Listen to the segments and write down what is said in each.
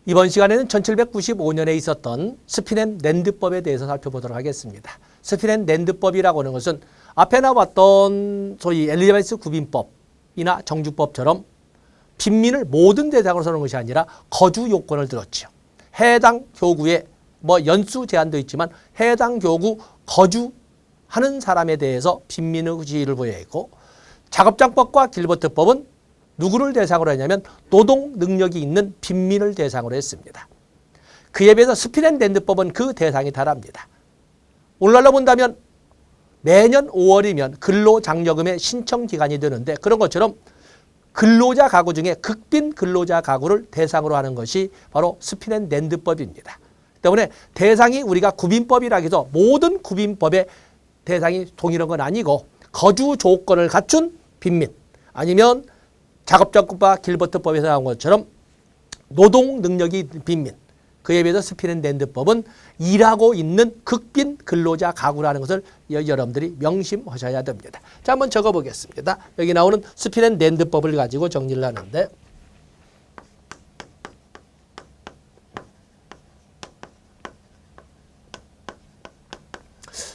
이번 시간에는 1795년에 있었던 스피넨-랜드법에 대해서 살펴보도록 하겠습니다. 스피넨-랜드법이라고 하는 것은 앞에 나왔던 소위 엘리자베스 구빈법이나 정주법처럼 빈민을 모든 대상으로 서는 것이 아니라 거주 요건을 들었죠. 해당 교구에 연수 제한도 있지만 해당 교구 거주하는 사람에 대해서 빈민의 지위를 부여했고, 작업장법과 길버트법은 누구를 대상으로 했냐면 노동 능력이 있는 빈민을 대상으로 했습니다. 그에 비해서 스피넨-랜드법은 그 대상이 다릅니다. 오늘날로 본다면 매년 5월이면 근로장려금의 신청 기간이 되는데, 그런 것처럼 근로자 가구 중에 극빈 근로자 가구를 대상으로 하는 것이 바로 스피넨-랜드법입니다. 때문에 대상이 우리가 구빈법이라 해서 모든 구빈법의 대상이 동일한 건 아니고, 거주 조건을 갖춘 빈민, 아니면 작업장법과 길버트법에서 나온 것처럼 노동 능력이 빈민, 그에 비해서 스피넨-랜드법은 일하고 있는 극빈 근로자 가구라는 것을 여러분들이 명심하셔야 됩니다. 자, 한번 적어보겠습니다. 여기 나오는 스피넨-랜드법을 가지고 정리를 하는데,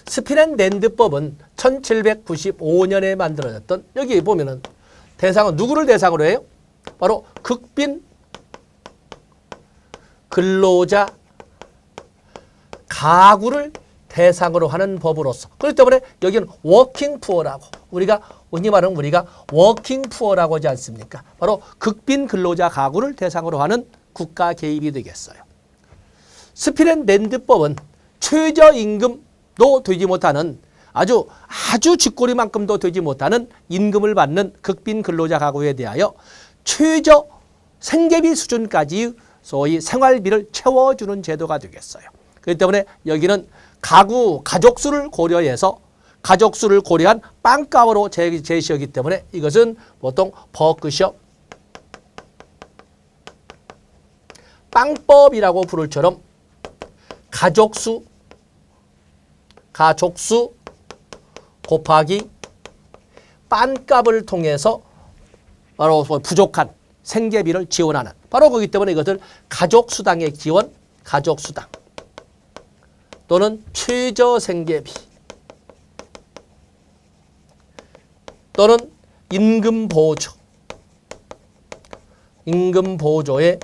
스피넨-랜드법은 1795년에 만들어졌던, 여기 보면은 대상은 누구를 대상으로 해요? 바로 극빈 근로자 가구를 대상으로 하는 법으로서, 그렇기 때문에 여기는 워킹 푸어라고, 우리가 흔히 말하는 우리가 워킹 푸어라고 하지 않습니까? 바로 극빈 근로자 가구를 대상으로 하는 국가 개입이 되겠어요. 스피넨-랜드법은 최저임금도 되지 못하는 아주 쥐꼬리만큼도 되지 못하는 임금을 받는 극빈 근로자 가구에 대하여 최저 생계비 수준까지 소위 생활비를 채워주는 제도가 되겠어요. 그렇기 때문에 여기는 가족수를 고려해서 가족수를 고려한 빵값으로 제시하기 때문에 이것은 보통 버크셔 빵법이라고 부를 처럼 가족수 곱하기 빵값을 통해서 바로 부족한 생계비를 지원하는, 바로 그렇기 때문에 이것을 가족수당의 기원, 가족수당 또는 최저생계비 또는 임금보조의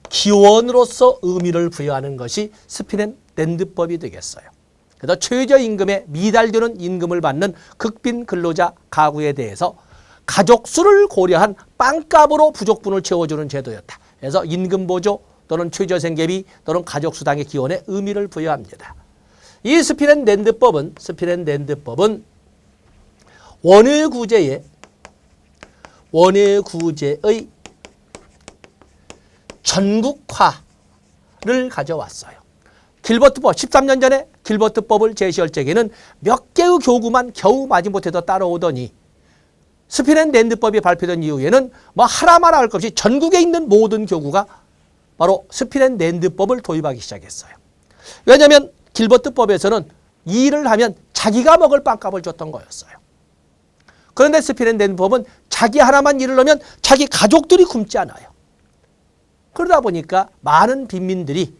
기원으로서 의미를 부여하는 것이 스피넨-랜드법이 되겠어요. 그래서 최저임금에 미달되는 임금을 받는 극빈 근로자 가구에 대해서 가족수를 고려한 빵값으로 부족분을 채워주는 제도였다. 그래서 임금보조 또는 최저생계비 또는 가족수당의 기원에 의미를 부여합니다. 이 스피넨-랜드법은 원외구제의 전국화를 가져왔어요. 길버트법, 13년 전에 길버트법을 제시할 적에는 몇 개의 교구만 겨우 마지못해서 따라오더니 스피넨-랜드법이 발표된 이후에는 하나마나 할 것 없이 전국에 있는 모든 교구가 바로 스피넨-랜드법을 도입하기 시작했어요. 왜냐하면 길버트법에서는 일을 하면 자기가 먹을 빵값을 줬던 거였어요. 그런데 스피넨-랜드법은 자기 하나만 일을 하면 자기 가족들이 굶지 않아요. 그러다 보니까 많은 빈민들이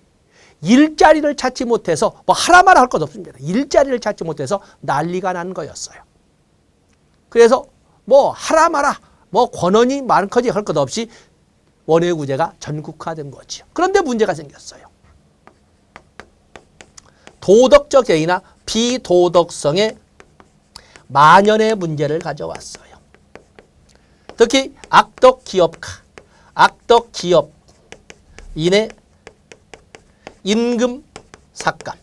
일자리를 찾지 못해서 하나만 할 것 없습니다. 일자리를 찾지 못해서 난리가 난 거였어요. 그래서 하나마나 권한이 많거지 할 것 없이 원외구제가 전국화된 거죠. 그런데 문제가 생겼어요. 도덕적 해이나 비도덕성의 만연의 문제를 가져왔어요. 특히 악덕기업인의 임금 삭감,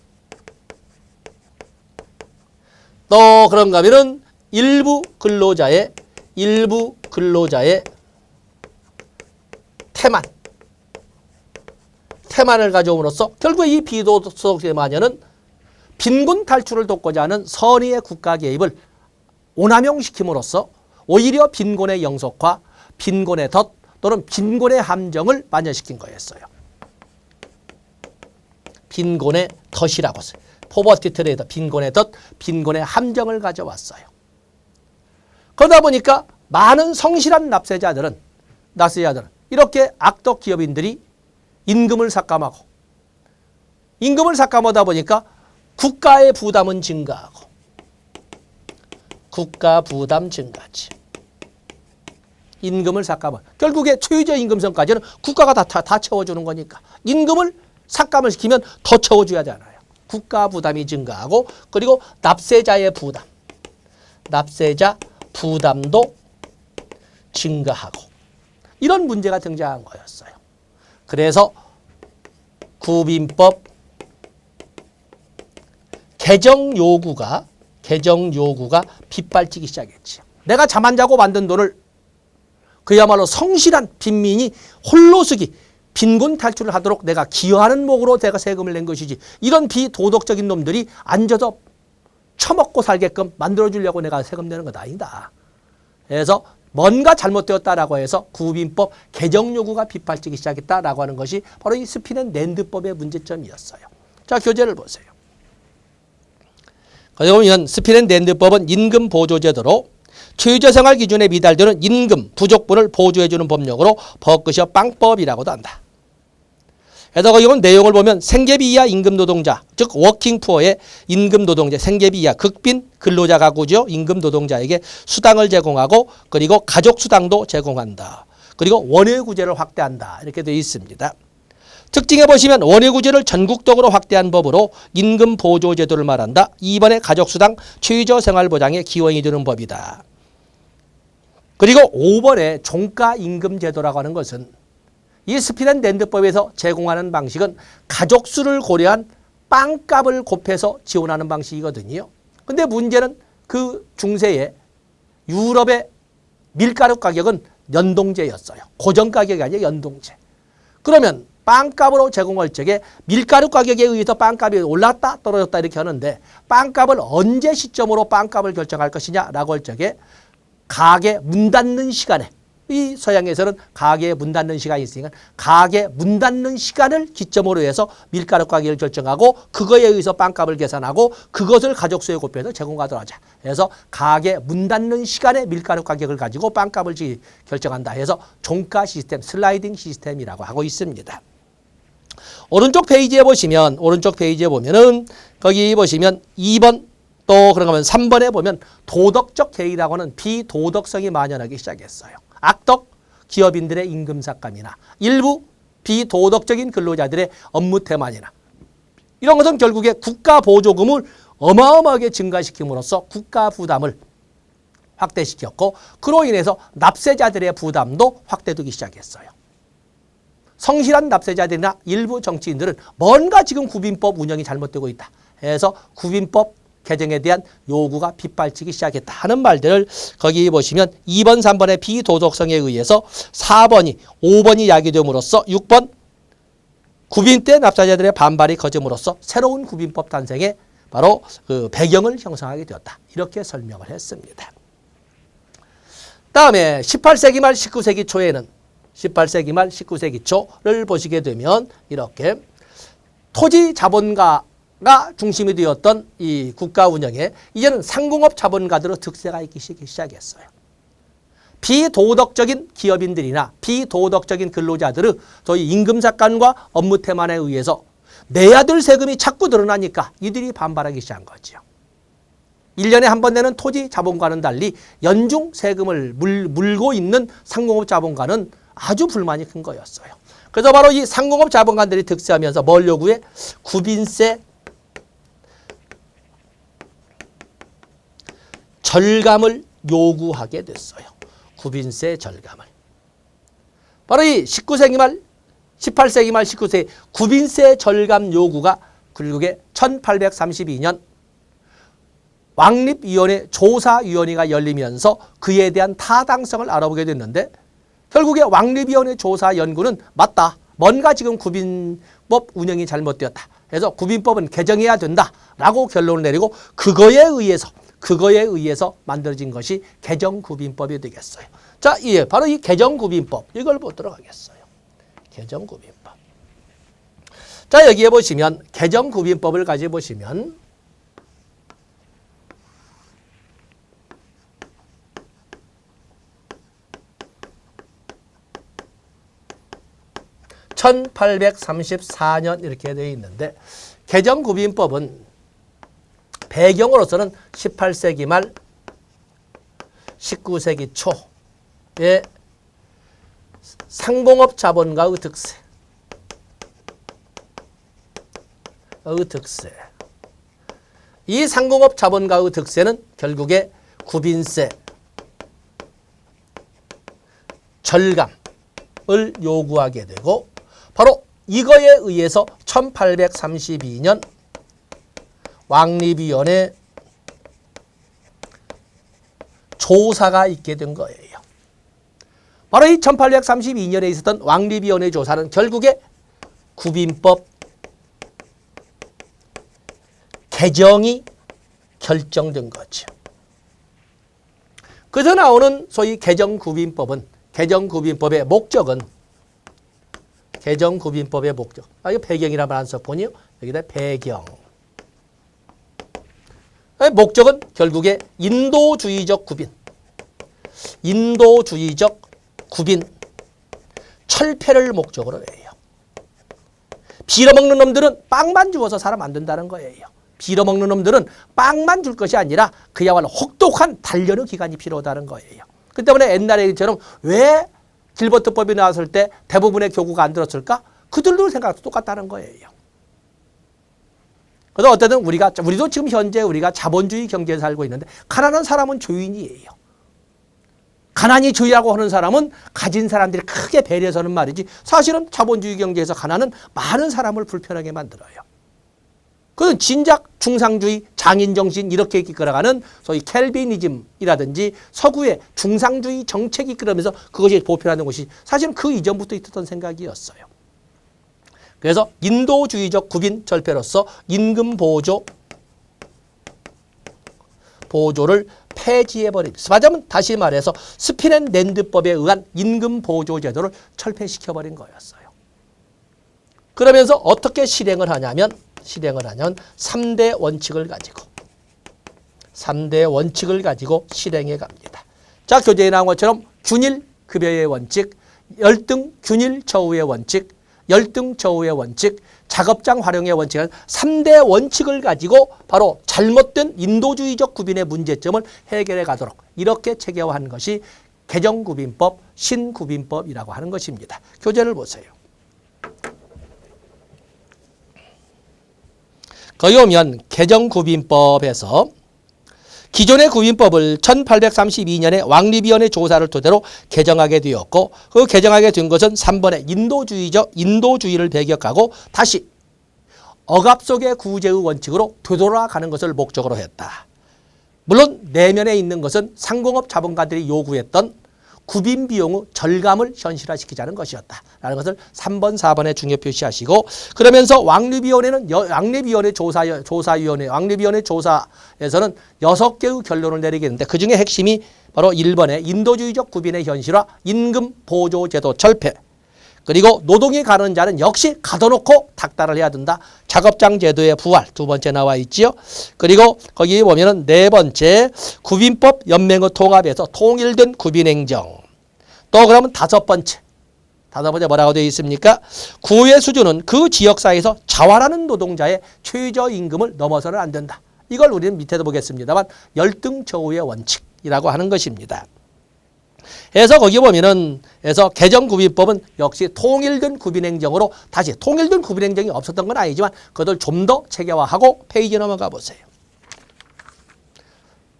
또 그런가 하면은 일부 근로자의 태만을 가져옴으로써 결국 이 비도덕성의 만연은 빈곤 탈출을 돕고자 하는 선의의 국가 개입을 오남용시킴으로써 오히려 빈곤의 영속화, 빈곤의 덫 또는 빈곤의 함정을 만연시킨 거였어요. 빈곤의 덫이라고 써요. 포버티 트레이더, 빈곤의 덫, 빈곤의 함정을 가져왔어요. 그러다 보니까 많은 성실한 납세자들은 이렇게 악덕 기업인들이 임금을 삭감하고 임금을 삭감하다 보니까 국가의 부담은 증가하고 국가 부담 증가지. 임금을 삭감을. 결국에 최저 임금선까지는 국가가 다 채워주는 거니까 임금을 삭감을 시키면 더 채워줘야 하잖아요. 국가 부담이 증가하고 그리고 납세자의 부담. 납세자 부담도 증가하고 이런 문제가 등장한 거였어요. 그래서 구빈법 개정 요구가 빗발치기 시작했지. 내가 잠 안 자고 만든 돈을 그야말로 성실한 빈민이 홀로 쓰기, 빈곤 탈출을 하도록 내가 기여하는 목으로 내가 세금을 낸 것이지. 이런 비도덕적인 놈들이 앉아서 처먹고 살게끔 만들어주려고 내가 세금 내는 건 아니다. 그래서 뭔가 잘못되었다라고 해서 구빈법 개정 요구가 빗발치기 시작했다라고 하는 것이 바로 이 스피넨랜드법의 문제점이었어요. 자, 교재를 보세요. 그러면 스피넨랜드법은 임금 보조제도로 최저생활 기준에 미달되는 임금 부족분을 보조해주는 법령으로 버크셔 빵법이라고도 한다. 그래서 거기 내용을 보면 생계비 이하 임금 노동자, 즉 워킹 푸어의 임금 노동자, 생계비 이하 극빈 근로자 가구죠. 임금 노동자에게 수당을 제공하고 그리고 가족 수당도 제공한다. 그리고 원외구제를 확대한다. 이렇게 되어 있습니다. 특징에 보시면 원외구제를 전국적으로 확대한 법으로 임금 보조 제도를 말한다. 2번의 가족수당 최저생활보장에 기원이 되는 법이다. 그리고 5번의 종가임금제도라고 하는 것은 이 스피넨랜드법에서 제공하는 방식은 가족수를 고려한 빵값을 곱해서 지원하는 방식이거든요. 근데 문제는 그 중세에 유럽의 밀가루 가격은 연동제였어요. 고정 가격이 아니라 연동제. 그러면 빵값으로 제공할 적에 밀가루 가격에 의해서 빵값이 올랐다 떨어졌다 이렇게 하는데 빵값을 언제 시점으로 빵값을 결정할 것이냐라고 할 적에 가게 문 닫는 시간에, 이 서양에서는 가게 문 닫는 시간이 있으니까 가게 문 닫는 시간을 기점으로 해서 밀가루 가격을 결정하고 그거에 의해서 빵값을 계산하고 그것을 가족수에 곱해서 제공하도록 하자. 그래서 가게 문 닫는 시간에 밀가루 가격을 가지고 빵값을 결정한다 해서 종가 시스템, 슬라이딩 시스템이라고 하고 있습니다. 오른쪽 페이지에 보면은 거기 보시면 2번 또 그러면 3번에 보면 도덕적 해이라고 하는 비도덕성이 만연하기 시작했어요. 악덕 기업인들의 임금 삭감이나 일부 비도덕적인 근로자들의 업무 태만이나 이런 것은 결국에 국가 보조금을 어마어마하게 증가시킴으로써 국가 부담을 확대시켰고 그로 인해서 납세자들의 부담도 확대되기 시작했어요. 성실한 납세자들이나 일부 정치인들은 뭔가 지금 구빈법 운영이 잘못되고 있다 해서 구빈법 개정에 대한 요구가 빗발치기 시작했다 하는 말들을 거기 보시면 2번, 3번의 비도덕성에 의해서 4번이, 5번이 야기됨으로써 6번 구빈 때 납세자들의 반발이 커짐으로써 새로운 구빈법 탄생에 바로 그 배경을 형성하게 되었다. 이렇게 설명을 했습니다. 다음에 18세기 말 19세기 초에는 18세기 말 19세기 초를 보시게 되면 이렇게 토지 자본가가 중심이 되었던 이 국가 운영에 이제는 상공업 자본가들의 득세가 있기 시작했어요. 비도덕적인 기업인들이나 비도덕적인 근로자들의 저희 임금 삭감과 업무 태만에 의해서 내야 될 세금이 자꾸 늘어나니까 이들이 반발하기 시작한 거죠. 1년에 한 번 내는 토지 자본가는 달리 연중 세금을 물고 있는 상공업 자본가는 아주 불만이 큰 거였어요. 그래서 바로 이 상공업 자본가들이 득세하면서 뭘 요구해? 구빈세 절감을 요구하게 됐어요. 구빈세 절감을. 바로 이 19세기 말, 18세기 말 19세기 구빈세 절감 요구가 결국에 1832년 왕립위원회 조사위원회가 열리면서 그에 대한 타당성을 알아보게 됐는데 결국에 왕립위원회 조사연구는 맞다. 뭔가 지금 구빈법 운영이 잘못되었다. 그래서 구빈법은 개정해야 된다라고 결론을 내리고 그거에 의해서 만들어진 것이 개정구빈법이 되겠어요. 자, 예, 바로 이 개정구빈법 이걸 보도록 하겠어요. 개정구빈법. 자, 여기에 보시면 개정구빈법을 가지고 보시면 1834년 이렇게 되어 있는데 개정구빈법은 배경으로서는 18세기 말 19세기 초의 상공업 자본가의 득세. 이 상공업 자본가의 득세는 결국에 구빈세, 절감을 요구하게 되고 바로 이거에 의해서 1832년 왕립위원회 조사가 있게 된 거예요. 바로 이 1832년에 있었던 왕립위원회 조사는 결국에 구빈법 개정이 결정된 거죠. 그래서 나오는 소위 개정구빈법의 목적은 개정구빈법의 목적. 이거 배경이라 말 안 썼군요. 여기다 배경. 목적은 결국에 인도주의적 구빈, 철폐를 목적으로 해요. 빌어먹는 놈들은 빵만 주어서 살아 안 된다는 거예요. 빌어먹는 놈들은 빵만 줄 것이 아니라 그야말로 혹독한 단련의 기간이 필요하다는 거예요. 그 때문에 옛날에처럼 왜 길버트법이 나왔을 때 대부분의 교구가 안 들었을까? 그들도 생각도 똑같다는 거예요. 그래서 어쨌든 우리도 지금 현재 우리가 자본주의 경제에 살고 있는데 가난한 사람은 죄인이에요. 가난이 죄라고 하는 사람은 가진 사람들이 크게 배려서는 말이지 사실은 자본주의 경제에서 가난은 많은 사람을 불편하게 만들어요. 그건 진작 중상주의, 장인정신 이렇게 이끌어가는 소위 켈비니즘이라든지 서구의 중상주의 정책이 이끌어면서 그것이 보편화된 것이 사실은 그 이전부터 있었던 생각이었어요. 그래서 인도주의적 구빈 절폐로서 임금 보조를 폐지해버립니다. 말하자면 다시 말해서 스피넨랜드법에 의한 임금 보조 제도를 철폐시켜버린 거였어요. 그러면서 어떻게 실행을 하냐면 3대 원칙을 가지고 실행해 갑니다. 자, 교재에 나온 것처럼 균일 급여의 원칙, 열등 균일 처우의 원칙, 열등 처우의 원칙, 작업장 활용의 원칙은 3대 원칙을 가지고 바로 잘못된 인도주의적 구빈의 문제점을 해결해 가도록 이렇게 체계화한 것이 개정구빈법, 신구빈법이라고 하는 것입니다. 교재를 보세요. 거기 오면 개정구빈법에서 기존의 구빈법을 1832년에 왕립위원회 조사를 토대로 개정하게 되었고 그 개정하게 된 것은 3번에 인도주의를 배격하고 다시 억압 속의 구제의 원칙으로 되돌아가는 것을 목적으로 했다. 물론 내면에 있는 것은 상공업 자본가들이 요구했던 구빈 비용의 절감을 현실화시키자는 것이었다. 라는 것을 3번, 4번에 중요 표시하시고 그러면서 왕립위원회 조사에서는 6개의 결론을 내리겠는데 그중에 핵심이 바로 1번의 인도주의적 구빈의 현실화, 임금 보조제도 철폐 그리고 노동이 가는 자는 역시 가둬놓고 닥달을 해야 된다. 작업장 제도의 부활 두 번째 나와 있지요. 그리고 거기 보면은 네 번째 구빈법 연맹의 통합에서 통일된 구빈행정. 또 그러면 다섯 번째 뭐라고 되어 있습니까? 구의 수준은 그 지역사회에서 자활하는 노동자의 최저임금을 넘어서는 안 된다. 이걸 우리는 밑에도 보겠습니다만 열등처우의 원칙이라고 하는 것입니다. 그래서 거기 보면은 개정구빈법은 역시 통일된 구빈행정으로 다시 통일된 구빈행정이 없었던 건 아니지만 그것을 좀 더 체계화하고 페이지 넘어가 보세요.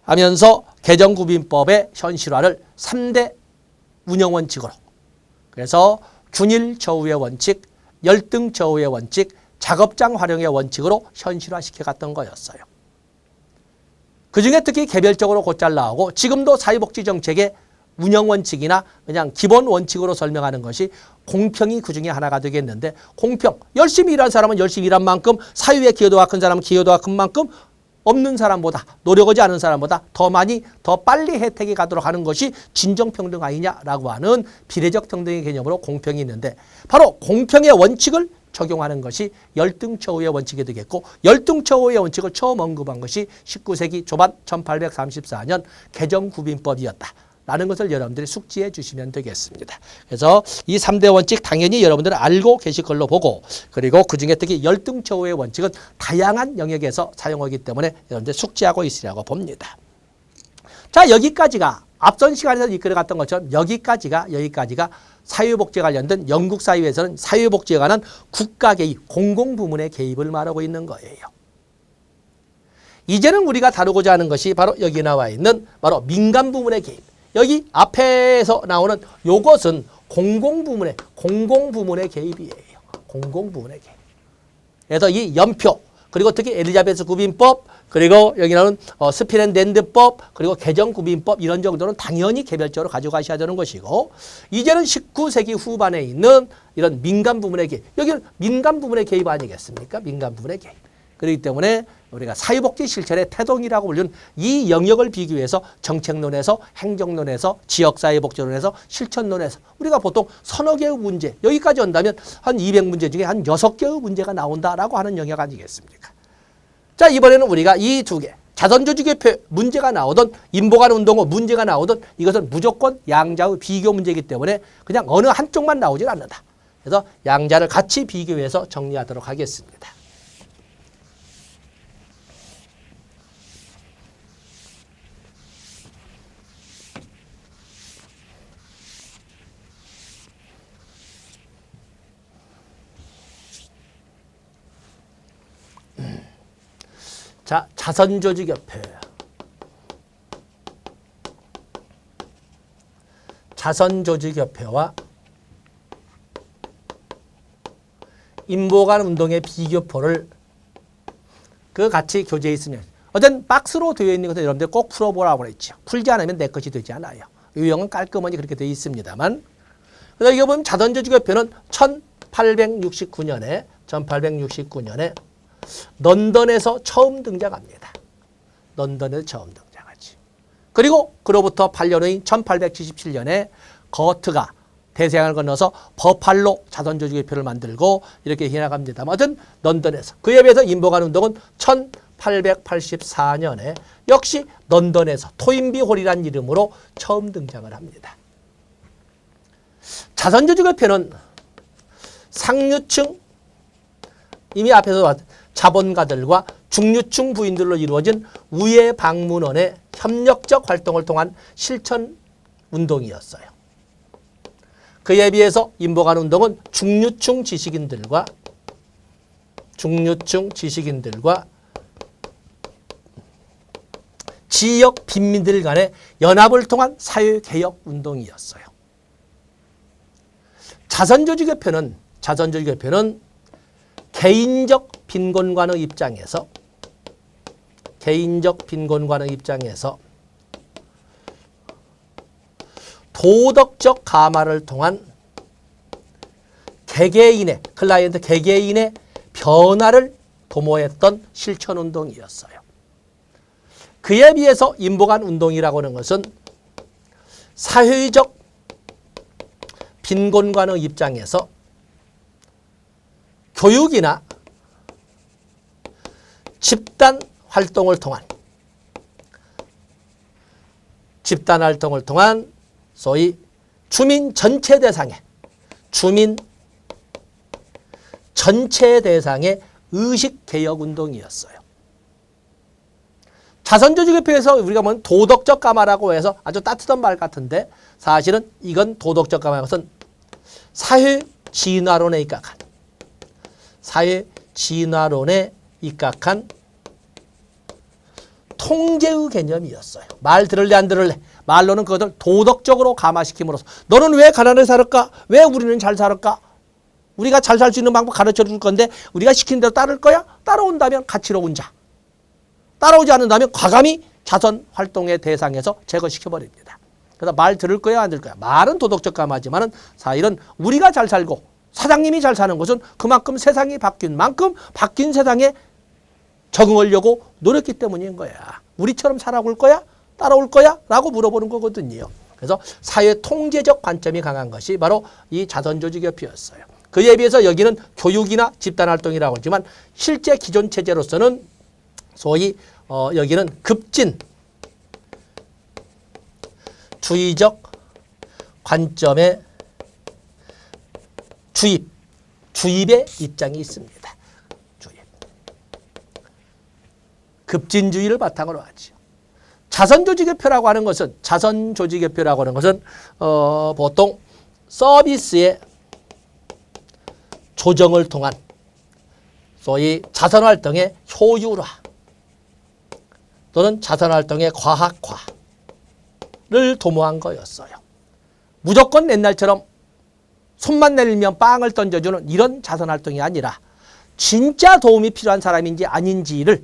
하면서 개정구빈법의 현실화를 3대 운영원칙으로 그래서 균일처우의 원칙, 열등처우의 원칙, 작업장 활용의 원칙으로 현실화시켜 갔던 거였어요. 그중에 특히 개별적으로 곧잘 나오고 지금도 사회복지정책의 운영원칙이나 그냥 기본 원칙으로 설명하는 것이 공평이 그중에 하나가 되겠는데 공평, 열심히 일한 사람은 열심히 일한 만큼 사회에 기여도가 큰 사람은 기여도가 큰 만큼 없는 사람보다 노력하지 않은 사람보다 더 많이 더 빨리 혜택이 가도록 하는 것이 진정평등 아니냐라고 하는 비례적 평등의 개념으로 공평이 있는데 바로 공평의 원칙을 적용하는 것이 열등처우의 원칙이 되겠고 열등처우의 원칙을 처음 언급한 것이 19세기 초반 1834년 개정구빈법이었다. 라는 것을 여러분들이 숙지해 주시면 되겠습니다. 그래서 이 3대 원칙 당연히 여러분들은 알고 계실 걸로 보고, 그리고 그중에 특히 열등처우의 원칙은 다양한 영역에서 사용하기 때문에 여러분들 숙지하고 있으라고 봅니다. 자, 여기까지가 앞선 시간에서 이끌어갔던 것처럼 여기까지가 사회복지에 관련된 영국 사회에서는 사회복지에 관한 국가 개입, 공공부문의 개입을 말하고 있는 거예요. 이제는 우리가 다루고자 하는 것이 바로 여기 나와 있는 바로 민간부문의 개입. 여기 앞에서 나오는 요것은 공공부문의 개입이에요. 공공부문의 개입. 그래서 이 연표, 그리고 특히 엘리자베스 구빈법, 그리고 여기 나오는 스피넨랜드법, 그리고 개정구빈법 이런 정도는 당연히 개별적으로 가져가셔야 되는 것이고, 이제는 19세기 후반에 있는 이런 민간부문의 개입. 여기는 민간부문의 개입 아니겠습니까? 민간부문의 개입. 그렇기 때문에 우리가 사회복지 실천의 태동이라고 불리는 이 영역을 비교해서 정책론에서, 행정론에서, 지역사회복지론에서, 실천론에서 우리가 보통 서너 개의 문제, 여기까지 온다면 한 200문제 중에 한 6개의 문제가 나온다라고 하는 영역 아니겠습니까? 자, 이번에는 우리가 이 두 개, 자선조직협회 문제가 나오든 인보관 운동호 문제가 나오든 이것은 무조건 양자의 비교 문제이기 때문에 그냥 어느 한쪽만 나오질 않는다. 그래서 양자를 같이 비교해서 정리하도록 하겠습니다. 자, 자선조직협회. 자선조직협회와 인보관 운동의 비교표를 같이 교재에 있으면 어떤 박스로 되어 있는 것을 여러분들 꼭 풀어보라고 그랬죠. 풀지 않으면 내 것이 되지 않아요. 유형은 깔끔하니 그렇게 되어 있습니다만. 그래서 이거 보면 자선조직협회는 1869년에 런던에서 처음 등장합니다. 런던에서 처음 등장하지. 그리고 그로부터 8년 후인 1877년에 거트가 대서양을 건너서 버팔로 자선조직협회를 만들고 이렇게 해나갑니다만 어쨌든 런던에서. 그에 비해서 인보관 운동은 1884년에 역시 런던에서 토인비 홀이라는 이름으로 처음 등장을 합니다. 자선조직협회는 상류층, 이미 앞에서 봤던 자본가들과 중류층 부인들로 이루어진 우회 방문원의 협력적 활동을 통한 실천 운동이었어요. 그에 비해서 인보관 운동은 중류층 지식인들과 지역 빈민들 간의 연합을 통한 사회개혁 운동이었어요. 자선조직협회는 개인적 빈곤관의 입장에서 도덕적 감화를 통한 클라이언트 개개인의 변화를 도모했던 실천운동이었어요. 그에 비해서 인보관 운동이라고 하는 것은 사회적 빈곤관의 입장에서 교육이나 집단 활동을 통한 소위 주민 전체 대상의 의식개혁 운동이었어요. 자선조직협회에서 우리가 보면 도덕적 감화라고 해서 아주 따뜻한 말 같은데 사실은 이건 도덕적 감화인 것은 사회 진화론에 입각한 통제의 개념이었어요. 말 들을래 안 들을래. 말로는 그것을 도덕적으로 감화시킴으로써 너는 왜 가난하게 살았까? 왜 우리는 잘 살았까? 우리가 잘 살 수 있는 방법 가르쳐 줄 건데 우리가 시킨 대로 따를 거야? 따라온다면 가치로운 자. 따라오지 않는다면 과감히 자선 활동의 대상에서 제거시켜버립니다. 그래서 말 들을 거야 안 들을 거야. 말은 도덕적 감화지만은 사실은 우리가 잘 살고 사장님이 잘 사는 것은 그만큼 세상이 바뀐 만큼 바뀐 세상에 적응하려고 노력했기 때문인 거야. 우리처럼 살아올 거야? 따라올 거야? 라고 물어보는 거거든요. 그래서 사회 통제적 관점이 강한 것이 바로 이 자선조직협회였어요. 그에 비해서 여기는 교육이나 집단활동이라고 하지만 실제 기존 체제로서는 소위 여기는 급진 주의적 관점의 주입의 입장이 있습니다. 주입. 급진주의를 바탕으로 하죠. 자선조직개표라고 하는 것은 보통 서비스의 조정을 통한 소위 자선활동의 효율화 또는 자선활동의 과학화를 도모한 거였어요. 무조건 옛날처럼 손만 내밀면 빵을 던져주는 이런 자선활동이 아니라 진짜 도움이 필요한 사람인지 아닌지를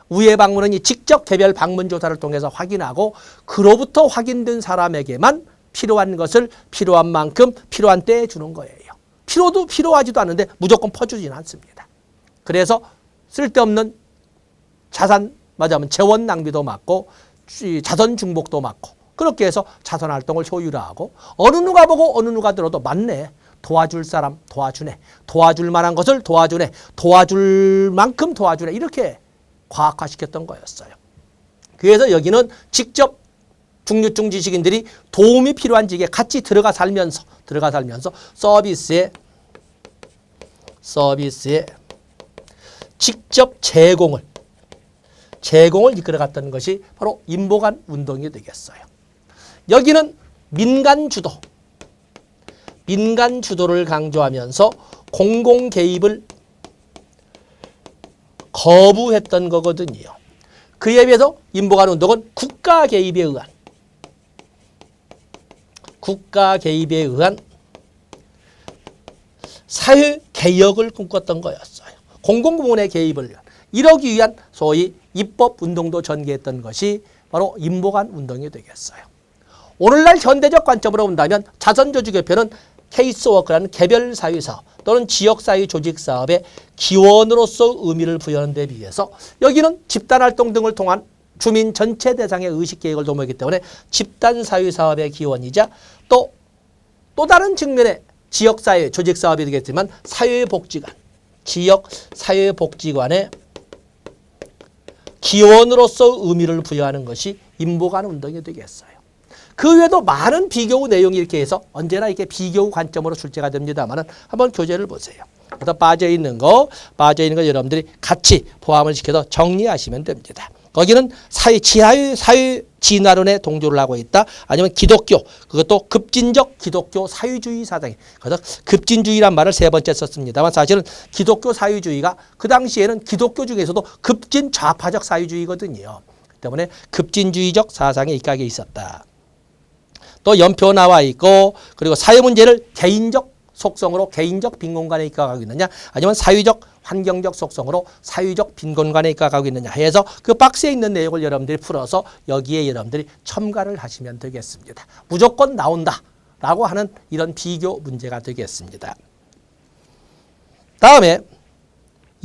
우회 방문원이 직접 개별 방문 조사를 통해서 확인하고 그로부터 확인된 사람에게만 필요한 것을 필요한 만큼 필요한 때에 주는 거예요. 필요하지도 않은데 무조건 퍼주지는 않습니다. 그래서 쓸데없는 재원 낭비도 막고 자선 중복도 막고 그렇게 해서 자선 활동을 효율화하고 어느 누가 보고 어느 누가 들어도 맞네. 도와줄 사람 도와주네. 도와줄 만한 것을 도와주네. 도와줄 만큼 도와주네. 이렇게 과학화시켰던 거였어요. 그래서 여기는 직접 중류층 지식인들이 도움이 필요한 지역에 같이 들어가 살면서 서비스의 직접 제공을 이끌어갔던 것이 바로 인보관 운동이 되겠어요. 여기는 민간 주도를 강조하면서 공공 개입을 거부했던 거거든요. 그에 비해서 인보관 운동은 국가 개입에 의한 사회 개혁을 꿈꿨던 거였어요. 공공부문의 개입을 이러기 위한 소위 입법 운동도 전개했던 것이 바로 인보관 운동이 되겠어요. 오늘날 현대적 관점으로 본다면 자선조직협회는 케이스워크라는 개별 사회사업 또는 지역사회 조직사업의 기원으로서 의미를 부여하는 데 비해서 여기는 집단활동 등을 통한 주민 전체 대상의 의식계획을 도모하기 때문에 집단사회사업의 기원이자 또 다른 측면의 지역사회 조직사업이 되겠지만 지역사회복지관의 기원으로서 의미를 부여하는 것이 인보관 운동이 되겠어요. 그 외에도 많은 비교우 내용이 이렇게 해서 언제나 이렇게 비교우 관점으로 출제가 됩니다만 한번 교재를 보세요. 그래서 빠져있는 거 여러분들이 같이 포함을 시켜서 정리하시면 됩니다. 거기는 사회 진화론에 동조를 하고 있다. 아니면 기독교, 그것도 급진적 기독교 사회주의 사상이. 그래서 급진주의란 말을 3번째 썼습니다만 사실은 기독교 사회주의가 그 당시에는 기독교 중에서도 급진 좌파적 사회주의거든요. 때문에 급진주의적 사상에 입각해 있었다. 또 연표 나와 있고 그리고 사회 문제를 개인적 속성으로 개인적 빈곤관에 입각하고 있느냐 아니면 사회적 환경적 속성으로 사회적 빈곤관에 입각하고 있느냐 해서 그 박스에 있는 내용을 여러분들이 풀어서 여기에 여러분들이 첨가를 하시면 되겠습니다. 무조건 나온다라고 하는 이런 비교 문제가 되겠습니다. 다음에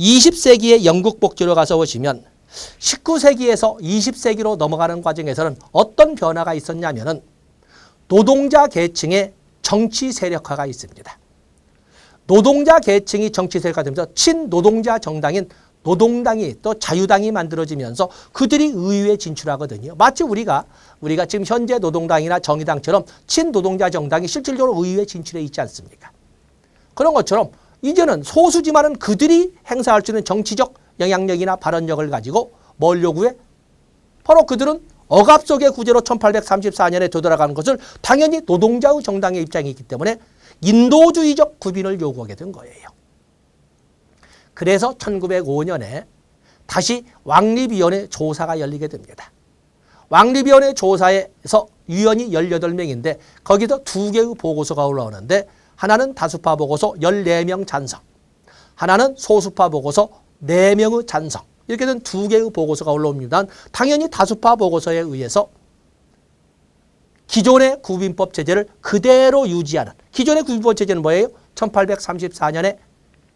20세기의 영국 복지로 가서 보시면 19세기에서 20세기로 넘어가는 과정에서는 어떤 변화가 있었냐면은 노동자 계층의 정치 세력화가 있습니다. 노동자 계층이 정치 세력화되면서 친노동자 정당인 노동당이 또 자유당이 만들어지면서 그들이 의회에 진출하거든요. 마치 우리가 지금 현재 노동당이나 정의당처럼 친노동자 정당이 실질적으로 의회에 진출해 있지 않습니까? 그런 것처럼 이제는 소수지만은 그들이 행사할 수 있는 정치적 영향력이나 발언력을 가지고 뭘 요구해? 바로 그들은 억압 속의 구제로 1834년에 되돌아가는 것을 당연히 노동자의 정당의 입장이 있기 때문에 인도주의적 구빈을 요구하게 된 거예요. 그래서 1905년에 다시 왕립위원회 조사가 열리게 됩니다. 왕립위원회 조사에서 위원이 18명인데 거기서 2개의 보고서가 올라오는데 하나는 다수파 보고서 14명 찬성, 하나는 소수파 보고서 4명의 찬성. 이렇게 된 2개의 보고서가 올라옵니다. 당연히 다수파 보고서에 의해서 기존의 구빈법 체제를 그대로 유지하는 기존의 구빈법 체제는 뭐예요? 1834년에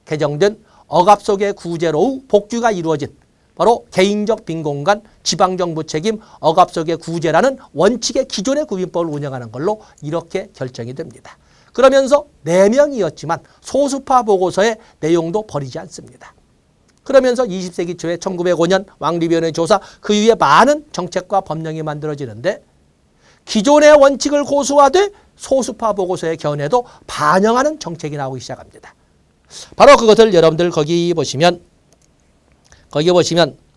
개정된 억압 속의 구제로 복귀가 이루어진 바로 개인적 빈곤관, 지방정부 책임, 억압 속의 구제라는 원칙의 기존의 구빈법을 운영하는 걸로 이렇게 결정이 됩니다. 그러면서 4명이었지만 소수파 보고서의 내용도 버리지 않습니다. 그러면서 20세기 초에 1905년 왕립위원회 조사 그 이후에 많은 정책과 법령이 만들어지는데 기존의 원칙을 고수하되 소수파 보고서의 견해도 반영하는 정책이 나오기 시작합니다. 바로 그것을 여러분들 거기 보시면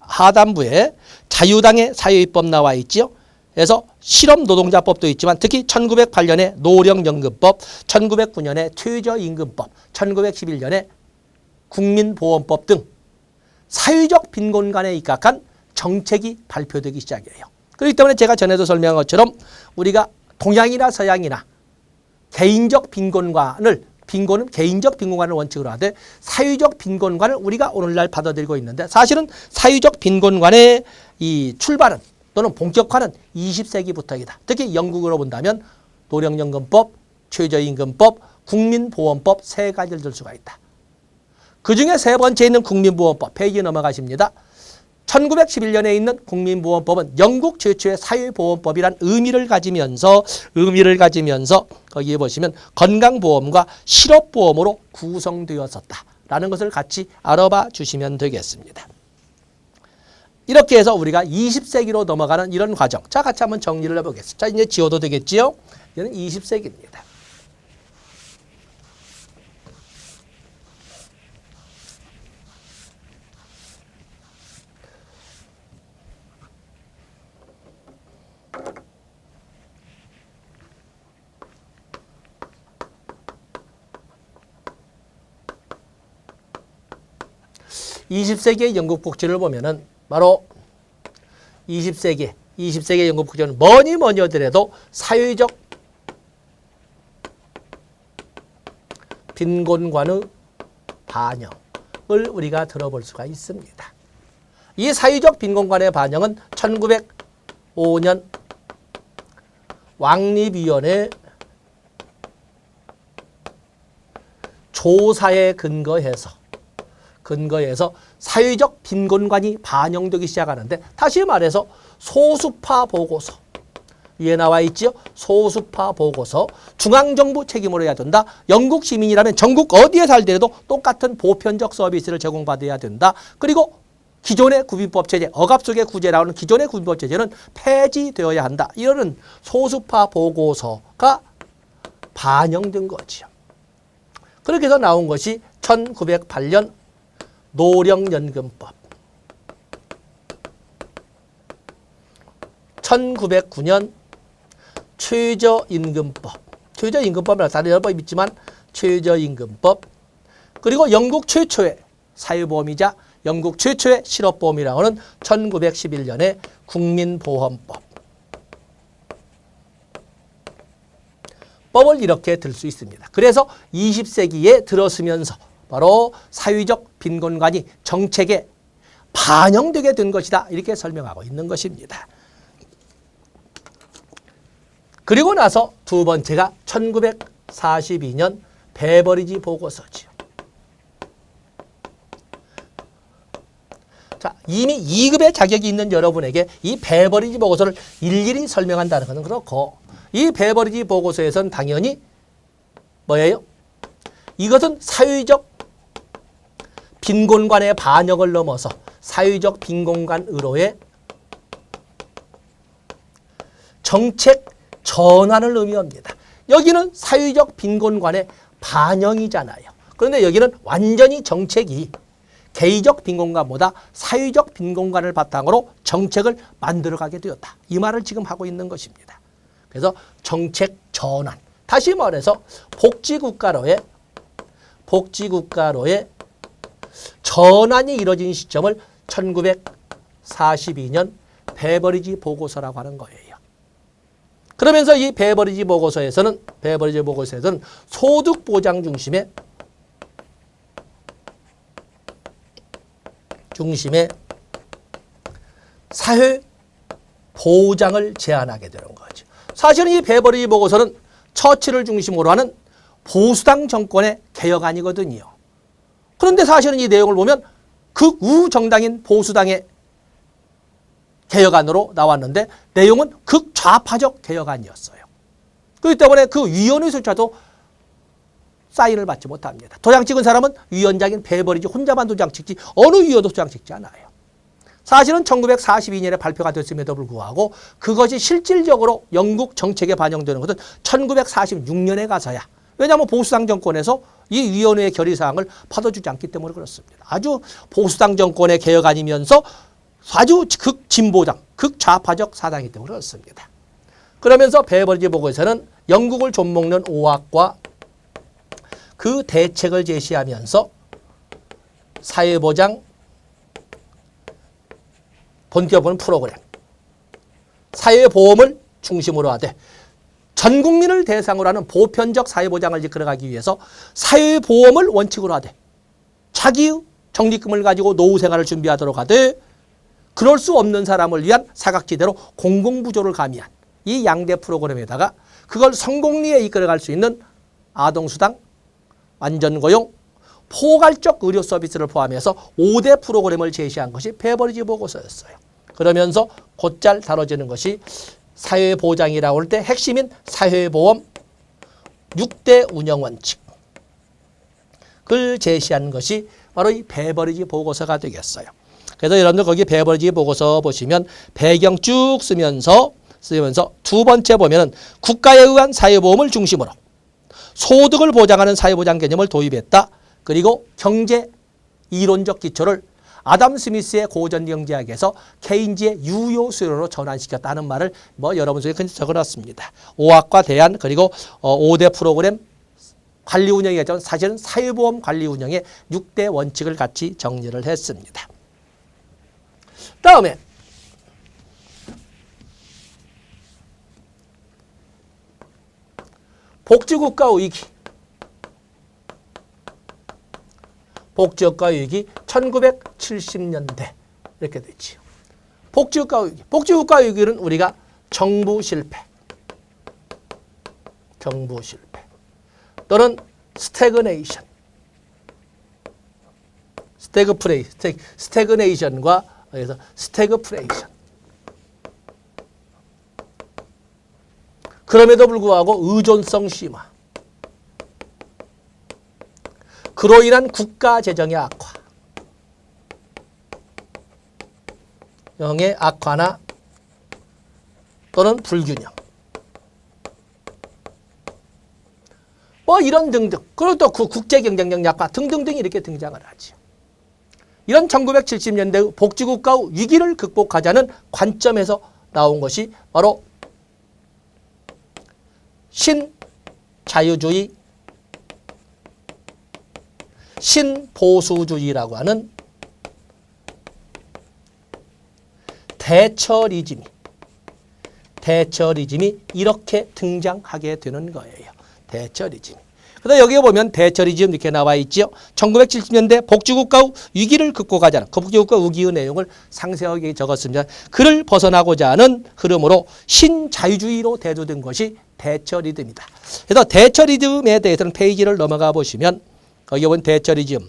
하단부에 자유당의 사회입법 나와 있지요. 그래서 실업노동자법도 있지만 특히 1908년에 노령연금법, 1909년에 최저임금법, 1911년에 국민보험법 등 사회적 빈곤관에 입각한 정책이 발표되기 시작해요. 그렇기 때문에 제가 전에도 설명한 것처럼 우리가 동양이나 서양이나 개인적 빈곤은 개인적 빈곤관을 원칙으로 하되 사회적 빈곤관을 우리가 오늘날 받아들이고 있는데 사실은 사회적 빈곤관의 이 출발은 또는 본격화는 20세기부터이다. 특히 영국으로 본다면 노령연금법, 최저임금법, 국민보험법 세 가지를 들 수가 있다. 그중에 세 번째 있는 국민보험법, 페이지 넘어가십니다. 1911년에 있는 국민보험법은 영국 최초의 사회보험법이란 의미를 가지면서 거기에 보시면 건강보험과 실업보험으로 구성되었었다라는 것을 같이 알아봐 주시면 되겠습니다. 이렇게 해서 우리가 20세기로 넘어가는 이런 과정. 자, 같이 한번 정리를 해보겠습니다. 자, 이제 지워도 되겠지요? 이는 20세기입니다. (20세기의) 영국 복지를 보면은 바로 20세기의 영국 복지는 뭐니 하더라도 사회적 빈곤관의 반영을 우리가 들어볼 수가 있습니다. 이 사회적 빈곤관의 반영은 1905년 왕립위원회 조사에 근거해서 사회적 빈곤관이 반영되기 시작하는데 다시 말해서 소수파 보고서 위에 나와 있지요. 소수파 보고서 중앙정부 책임으로 해야 된다. 영국 시민이라면 전국 어디에 살더라도 똑같은 보편적 서비스를 제공받아야 된다. 그리고 기존의 구빈법 체제, 억압 속의 구제 나오는 기존의 구빈법 체제는 폐지되어야 한다. 이러는 소수파 보고서가 반영된 거지요. 그렇게 해서 나온 것이 1908년 노령연금법, 1909년 최저임금법, 최저임금법이라 다른 여러 법 있지만 최저임금법, 그리고 영국 최초의 사회보험이자 영국 최초의 실업보험이라고 하는 1911년의 국민보험법. 법을 이렇게 들 수 있습니다. 그래서 20세기에 들어서면서 바로 사회적 빈곤관이 정책에 반영되게 된 것이다. 이렇게 설명하고 있는 것입니다. 그리고 나서 두 번째가 1942년 베버리지 보고서지요. 자, 이미 2급의 자격이 있는 여러분에게 이 베버리지 보고서를 일일이 설명한다는 것은 그렇고 이 베버리지 보고서에서는 당연히 뭐예요? 이것은 사회적 빈곤관의 반영을 넘어서 사회적 빈곤관으로의 정책 전환을 의미합니다. 여기는 사회적 빈곤관의 반영이잖아요. 그런데 여기는 완전히 정책이 개인적 빈곤관보다 사회적 빈곤관을 바탕으로 정책을 만들어가게 되었다. 이 말을 지금 하고 있는 것입니다. 그래서 정책 전환. 다시 말해서 복지국가로의 전환이 이루어진 시점을 1942년 베버리지 보고서라고 하는 거예요. 그러면서 이 베버리지 보고서에서는 소득 보장 중심의 사회 보장을 제안하게 되는 거죠. 사실은 이 베버리지 보고서는 처칠을 중심으로 하는 보수당 정권의 개혁안이거든요. 그런데 사실은 이 내용을 보면 극우 정당인 보수당의 개혁안으로 나왔는데 내용은 극좌파적 개혁안이었어요. 그렇기 때문에 그 위원회조차도 사인을 받지 못합니다. 도장 찍은 사람은 위원장인 베버리지 혼자만 도장 찍지 어느 위원도 도장 찍지 않아요. 사실은 1942년에 발표가 됐음에도 불구하고 그것이 실질적으로 영국 정책에 반영되는 것은 1946년에 가서야. 왜냐하면 보수당 정권에서 이 위원회의 결의사항을 받아주지 않기 때문에 그렇습니다. 아주 보수당 정권의 개혁안이면서 아주 극진보당, 극좌파적 사당이기 때문에 그렇습니다. 그러면서 베버리지 보고에서는 영국을 좀먹는 오학과 그 대책을 제시하면서 사회보장, 본격적인 프로그램, 사회보험을 중심으로 하되 전 국민을 대상으로 하는 보편적 사회보장을 이끌어가기 위해서 사회보험을 원칙으로 하되 자기 적립금을 가지고 노후 생활을 준비하도록 하되 그럴 수 없는 사람을 위한 사각지대로 공공부조를 가미한 이 양대 프로그램에다가 그걸 성공리에 이끌어갈 수 있는 아동수당, 안전고용, 포괄적 의료 서비스를 포함해서 5대 프로그램을 제시한 것이 베버리지 보고서였어요. 그러면서 곧잘 다뤄지는 것이 사회보장이라고 할 때 핵심인 사회보험 6대 운영원칙을 제시한 것이 바로 이 베버리지 보고서가 되겠어요. 그래서 여러분들 거기 베버리지 보고서 보시면 배경 쭉 쓰면서 두 번째 보면은 국가에 의한 사회보험을 중심으로 소득을 보장하는 사회보장 개념을 도입했다. 그리고 경제 이론적 기초를 아담 스미스의 고전경제학에서 케인즈의 유효 수요로 전환시켰다는 말을 여러분 속에 적어놨습니다. 5학과 대안 그리고 5대 프로그램 관리 운영이었지만 사실은 사회보험 관리 운영의 6대 원칙을 같이 정리를 했습니다. 다음에 복지국가 위기. 복지국가 위기 1970년대 이렇게 되지요. 복지국가 위기. 복지국가 위기는 우리가 정부 실패 또는 스태그네이션, 스태그네이션과 그래서 스태그플레이션. 그럼에도 불구하고 의존성 심화, 그로 인한 국가 재정의 악화, 영의 악화나 또는 불균형, 이런 등등, 그리고 또 국제 경쟁력 약화 등등등 이렇게 등장을 하죠. 이런 1970년대 복지국가 위기를 극복하자는 관점에서 나온 것이 바로 신자유주의, 신보수주의라고 하는 대처리즘이 이렇게 등장하게 되는 거예요. 대처리즘. 그래서 여기에 보면 대처리즘 이렇게 나와 있죠. 1970년대 복지국가 위기를 극복하자는 그 복지국가 위기의 내용을 상세하게 적었습니다. 그를 벗어나고자 하는 흐름으로 신자유주의로 대두된 것이 대처리즘이다. 그래서 대처리즘에 대해서는 페이지를 넘어가 보시면 거기 보면 대처리즘.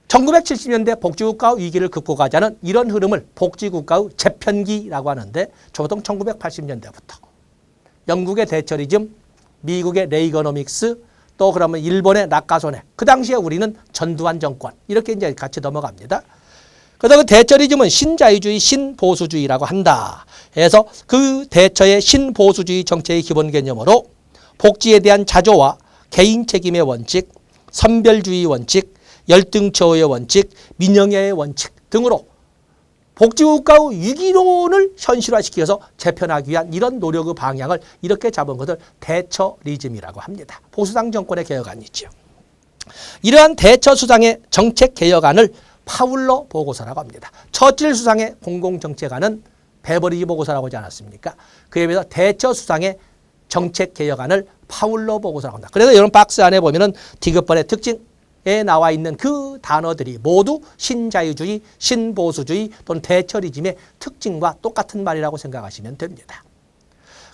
1970년대 복지국가 위기를 극복하자는 이런 흐름을 복지국가의 재편기라고 하는데 보통 1980년대부터 영국의 대처리즘, 미국의 레이거노믹스, 또 그러면 일본의 나카소네, 그 당시에 우리는 전두환 정권 이렇게 이제 같이 넘어갑니다. 그래서 그 대처리즘은 신자유주의, 신보수주의라고 한다. 해서 그 대처의 신보수주의 정책의 기본 개념으로 복지에 대한 자조와 개인 책임의 원칙, 선별주의 원칙, 열등처우의 원칙, 민영애의 원칙 등으로 복지국가의 위기론을 현실화시켜서 재편하기 위한 이런 노력의 방향을 이렇게 잡은 것을 대처리즘이라고 합니다. 보수당 정권의 개혁안이죠. 이러한 대처 수상의 정책 개혁안을 파울러 보고서라고 합니다. 처칠 수상의 공공정책안은 베버리지 보고서라고 하지 않았습니까? 그에 비해서 대처 수상의 정책 개혁안을 파울러 보고서라고 합니다. 그래서 이런 박스 안에 보면은 디귿번의 특징 에 나와 있는 그 단어들이 모두 신자유주의, 신보수주의 또는 대처리즘의 특징과 똑같은 말이라고 생각하시면 됩니다.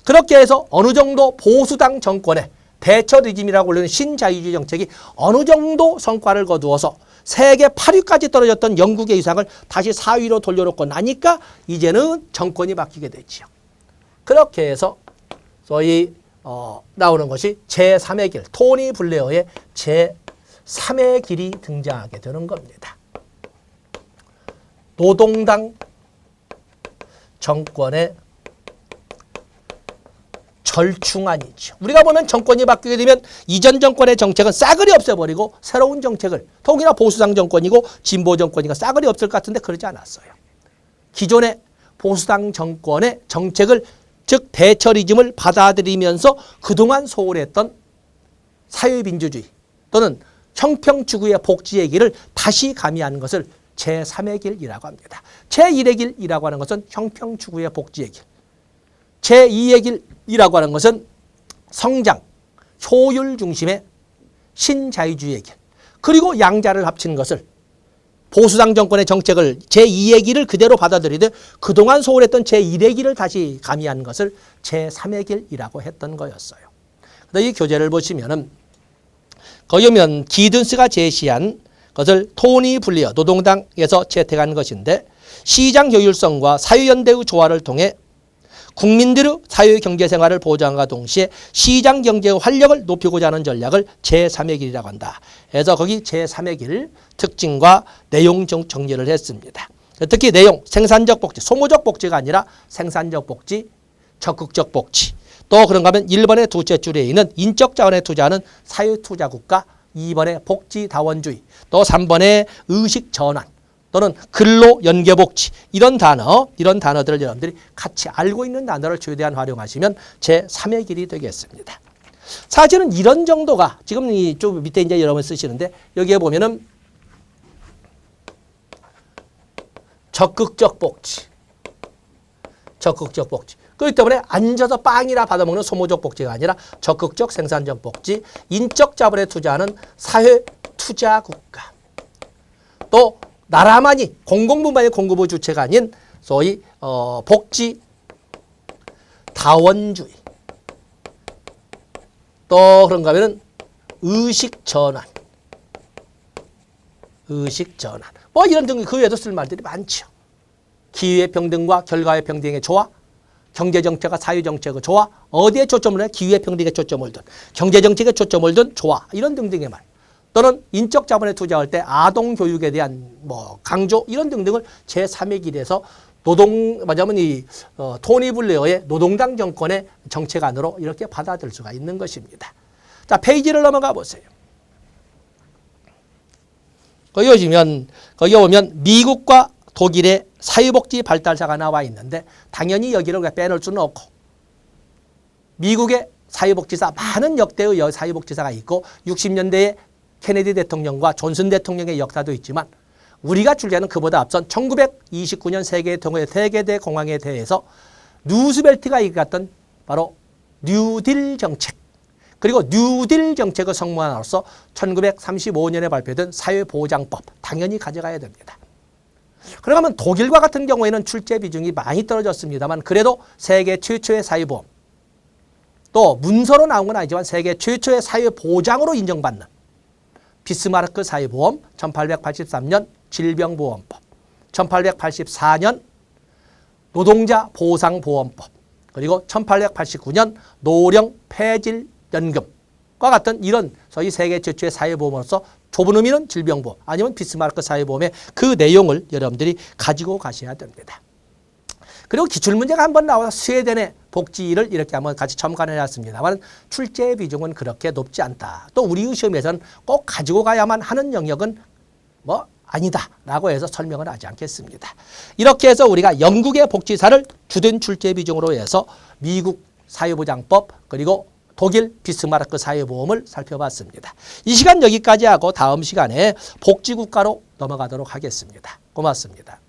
그렇게 해서 어느 정도 보수당 정권의 대처리즘이라고 불리는 신자유주의 정책이 어느 정도 성과를 거두어서 세계 8위까지 떨어졌던 영국의 위상을 다시 4위로 돌려놓고 나니까 이제는 정권이 바뀌게 되지요. 그렇게 해서 소위 나오는 것이 제3의 길, 토니 블레어의 제3의 길이 등장하게 되는 겁니다. 노동당 정권의 절충안이죠. 우리가 보면 정권이 바뀌게 되면 이전 정권의 정책은 싸그리 없애버리고 새로운 정책을, 더욱이나 보수당 정권이고 진보 정권이니까 싸그리 없을 것 같은데 그러지 않았어요. 기존의 보수당 정권의 정책을, 즉 대처리즘을 받아들이면서 그동안 소홀했던 사회민주주의 또는 형평추구의 복지의 길을 다시 가미하는 것을 제3의 길이라고 합니다. 제1의 길이라고 하는 것은 형평추구의 복지의 길, 제2의 길이라고 하는 것은 성장, 효율 중심의 신자유주의의 길, 그리고 양자를 합친 것을 보수당 정권의 정책을 제2의 길을 그대로 받아들이되 그동안 소홀했던 제1의 길을 다시 가미한 것을 제3의 길이라고 했던 거였어요. 이 교재를 보시면은 거기 보면 기든스가 제시한 것을 토니 블레어 노동당에서 채택한 것인데, 시장 효율성과 사회연대의 조화를 통해 국민들의 사회경제생활을 보장과 동시에 시장경제의 활력을 높이고자 하는 전략을 제3의 길이라고 한다. 그래서 거기 제3의 길 특징과 내용 정리를 했습니다. 특히 내용, 생산적 복지, 소모적 복지가 아니라 생산적 복지, 적극적 복지. 또 그런가 하면 1번의 두째 줄에 있는 인적 자원에 투자하는 사회투자국가, 2번의 복지다원주의, 또 3번의 의식전환 또는 근로연계복지, 이런 단어들을 여러분들이 같이 알고 있는 단어를 최대한 활용하시면 제3의 길이 되겠습니다. 사실은 이런 정도가 지금 이쪽 밑에 이제 여러분 쓰시는데, 여기에 보면은 적극적 복지. 그렇기 때문에 앉아서 빵이나 받아먹는 소모적 복지가 아니라 적극적 생산적 복지, 인적 자본에 투자하는 사회 투자 국가. 또 나라만이, 공공부만이 공급의 주체가 아닌 소위 복지 다원주의. 또 그런가 하면은 의식 전환. 뭐 이런 등 그 외에도 쓸 말들이 많죠. 기회의 평등과 결과의 평등의 조화, 경제정책과 사회정책의 조화, 어디에 초점을 해? 기회의 평등에 초점을 둔, 경제정책에 초점을 둔 조화, 이런 등등의 말. 또는 인적 자본에 투자할 때 아동 교육에 대한 강조, 이런 등등을 제3의 길에서 토니 블레어의 노동당 정권의 정책안으로 이렇게 받아들일 수가 있는 것입니다. 자, 페이지를 넘어가 보세요. 거기 보면 미국과 독일의 사회복지 발달사가 나와 있는데, 당연히 여기를 빼놓을 수는 없고, 미국의 사회복지사, 많은 역대의 사회복지사가 있고 60년대에 케네디 대통령과 존슨 대통령의 역사도 있지만, 우리가 줄기하는 그보다 앞선 1929년 세계대 공황에 대해서 루스벨트가 이끌었던 바로 뉴딜 정책, 그리고 뉴딜 정책의 성문으로서 1935년에 발표된 사회보장법, 당연히 가져가야 됩니다. 그러면 독일과 같은 경우에는 출제 비중이 많이 떨어졌습니다만, 그래도 세계 최초의 사회보험, 또 문서로 나온 건 아니지만 세계 최초의 사회보장으로 인정받는 비스마르크 사회보험, 1883년 질병보험법, 1884년 노동자 보상보험법, 그리고 1889년 노령 폐질연금과 같은 이런 소위 세계 최초의 사회보험으로서 좁은 의미는 질병보험, 아니면 비스마르크 사회보험의 그 내용을 여러분들이 가지고 가셔야 됩니다. 그리고 기출문제가 한번 나와서 스웨덴의 복지를 이렇게 한번 같이 첨가해 놨습니다만, 출제 비중은 그렇게 높지 않다. 또 우리 시험에서는 꼭 가지고 가야만 하는 영역은 아니다라고 해서 설명을 하지 않겠습니다. 이렇게 해서 우리가 영국의 복지사를 주된 출제 비중으로 해서 미국 사회보장법, 그리고 독일 비스마르크 사회보험을 살펴봤습니다. 이 시간 여기까지 하고 다음 시간에 복지국가로 넘어가도록 하겠습니다. 고맙습니다.